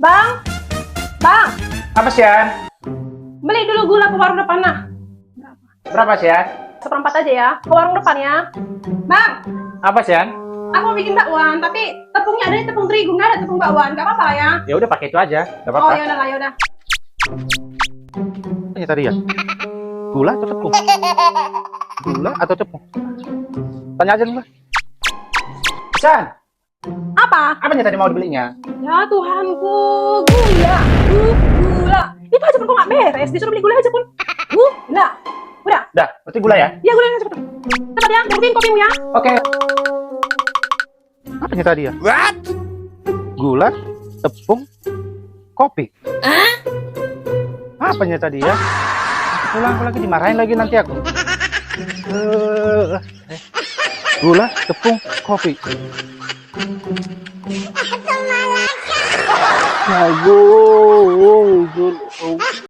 Bang, bang, Apa sih, An? beli dulu gula ke warung depan nah. Berapa sih, An? Seperempat aja ya, ke warung depan ya. Bang, Apa sih, An? aku mau bikin bakwan, tapi tepungnya ada tepung terigu, nggak ada tepung bakwan, nggak apa-apa ya? Ya udah pakai itu aja, nggak Oh apa-apa. ya udah lah, ya udah. Ini tadi ya. Gula atau tepung? Gula atau tepung? Tanya aja dulu. San, Apa? apa nih tadi mau dibelinya? Ya Tuhanku, gula, gula. Itu aja pun kok nggak beres, disuruh beli gula aja pun. Gula, udah. Dah, berarti gula ya? Ya gulanya cepet. Cepat ya, bikin kopimu ya. Oke. Apa nih tadi ya? What? Gula, tepung, kopi. Apa nih tadi ya? Pulang aku lagi dimarahin lagi nanti aku. Gula, tepung, kopi. Aduh,